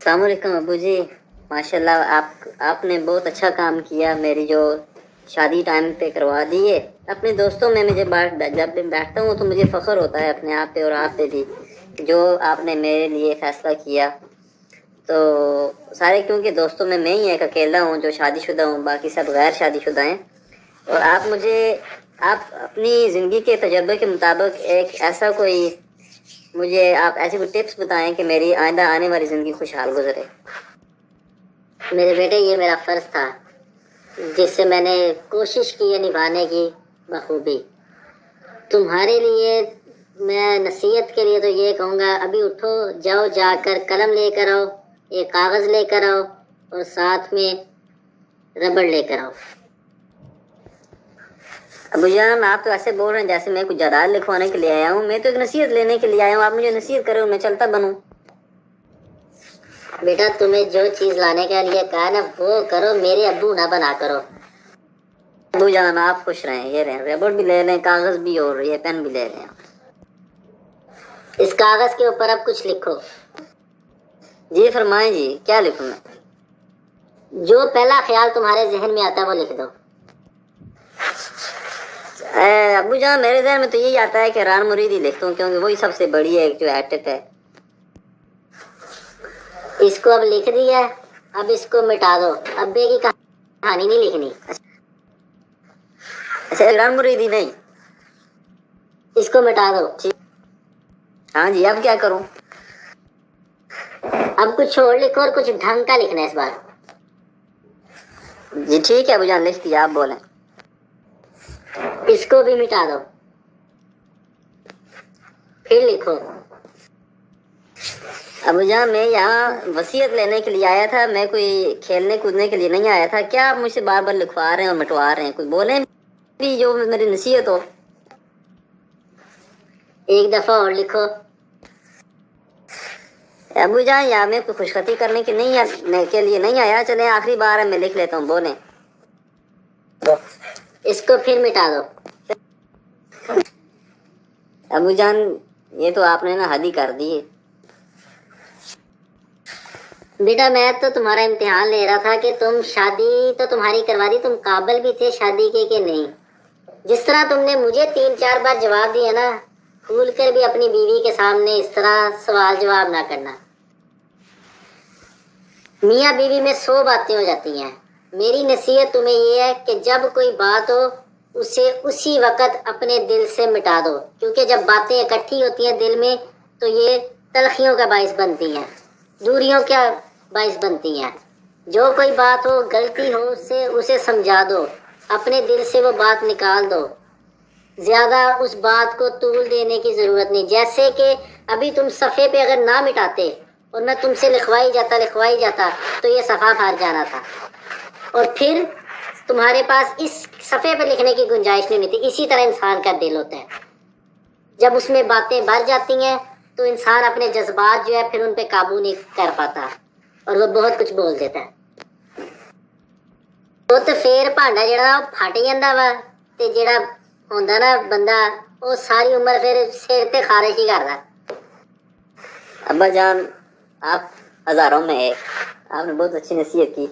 السلام علیکم ابو جی، ماشاءاللہ آپ نے بہت اچھا کام کیا، میری جو شادی ٹائم پہ کروا دی ہے۔ اپنے دوستوں میں جب بیٹھتا ہوں تو مجھے فخر ہوتا ہے اپنے آپ پہ اور آپ پہ بھی، جو آپ نے میرے لیے فیصلہ کیا۔ تو سارے کیونکہ دوستوں میں ہی ایک اکیلا ہوں جو شادی شدہ ہوں، باقی سب غیر شادی شدہ ہیں۔ اور آپ اپنی زندگی کے تجربے کے مطابق ایک ایسا کوئی مجھے آپ ایسے کوئی ٹپس بتائیں کہ میری آئندہ آنے والی زندگی خوشحال گزرے۔ میرے بیٹے، یہ میرا فرض تھا جس سے میں نے کوشش کی ہے نبھانے کی بخوبی۔ تمہارے لیے میں نصیحت کے لیے تو یہ کہوں گا، ابھی اٹھو، جاؤ، جا کر قلم لے کر آؤ، ایک کاغذ لے کر آؤ اور ساتھ میں ربڑ لے کر آؤ۔ ابو جان، آپ تو ایسے بول رہے ہیں جیسے میں کچھ جائیداد لکھوانے کے لیے آیا ہوں۔ میں تو ایک نصیحت لینے کے لیے آیا ہوں، آپ مجھے نصیحت کرو، میں چلتا بنوں۔ بیٹا، تمہیں جو چیز لانے کے لیے کہا نا وہ کرو، میرے ابو نہ بنا کرو۔ ابو جان آپ خوش رہیں، یہ رہیں، ربڑ بھی لے لیں، کاغذ بھی اور یہ پین بھی لے لیں۔ اس کاغذ کے اوپر اب کچھ لکھو۔ جی فرمائیں جی، کیا لکھوں میں؟ جو پہلا خیال تمہارے ذہن میں آتا ہے وہ لکھ دو۔ ابو جان میرے ذہن میں تو یہی آتا ہے کہ ران مریدی لکھتا ہوں، کیونکہ وہی سب سے بڑی ہے جو ایٹک ہے۔ اس کو اب لکھ دیا، اب اس کو مٹا دو، ابے کی کہانی نہیں لکھنی۔ اچھا، ران مریدی نہیں، اس کو مٹا دو۔ ہاں جی، اب کیا کروں؟ اب کچھ اور لکھو اور کچھ ڈھنگ کا لکھنا ہے اس بار۔ جی ٹھیک ہے ابو جان، لکھ دیا، آپ بولیں۔ اس کو بھی مٹا دو، پھر لکھو۔ ابو جان میں یہاں وصیت لینے کے لیے آیا تھا، میں کوئی کھیلنے کودنے کے لیے نہیں آیا تھا۔ کیا آپ مجھ سے بار بار لکھوا رہے ہیں اور مٹوا رہے ہیں؟ کوئی بولیں بھی جو میری نصیحت ہو۔ ایک دفعہ اور لکھو۔ ابو جان یہاں میں کوئی خوشخطی کرنے کے لیے نہیں آیا، چلیں آخری بار ہے میں لکھ لیتا ہوں، بولیں۔ اس کو پھر مٹا دو۔ ابو جان یہ تو آپ نے نا حد ہی کر دی ہے۔ بیٹا، میں تو تمہارا امتحان لے رہا تھا کہ تم شادی تو تمہاری کروا دی، تم قابل بھی تھے شادی کے کہ نہیں۔ جس طرح تم نے مجھے 3-4 بار جواب دیا نا، کھول کر بھی اپنی بیوی کے سامنے اس طرح سوال جواب نہ کرنا۔ میاں بیوی میں 100 باتیں ہو جاتی ہیں۔ میری نصیحت تمہیں یہ ہے کہ جب کوئی بات ہو اسے اسی وقت اپنے دل سے مٹا دو، کیونکہ جب باتیں اکٹھی ہوتی ہیں دل میں تو یہ تلخیوں کا باعث بنتی ہیں، دوریوں کا باعث بنتی ہیں۔ جو کوئی بات ہو، غلطی ہو اسے سمجھا دو، اپنے دل سے وہ بات نکال دو، زیادہ اس بات کو طول دینے کی ضرورت نہیں۔ جیسے کہ ابھی تم صفحے پہ اگر نہ مٹاتے اور میں تم سے لکھوائی جاتا تو یہ صفحہ بھر جانا تھا، اور پھر تمہارے پاس اس صفحے پہ لکھنے کی گنجائش نہیں تھی۔ اسی طرح انسان کا دل ہوتا ہے، جب اس میں باتیں بھر جاتی ہیں تو انسان اپنے جذبات جو ہے پھر ان پہ قابو نہیں کر پاتا اور وہ بہت کچھ بول دیتا ہے۔ وہ تو پھر بھانڈا جڑا وہ پھٹ جاتا وا، تے جڑا ہوندا نا بندہ وہ ساری عمر پھر سر تے خارش ہی کردا۔ ابا جان آپ ہزاروں میں ایک، آپ نے بہت اچھی نصیحت کی۔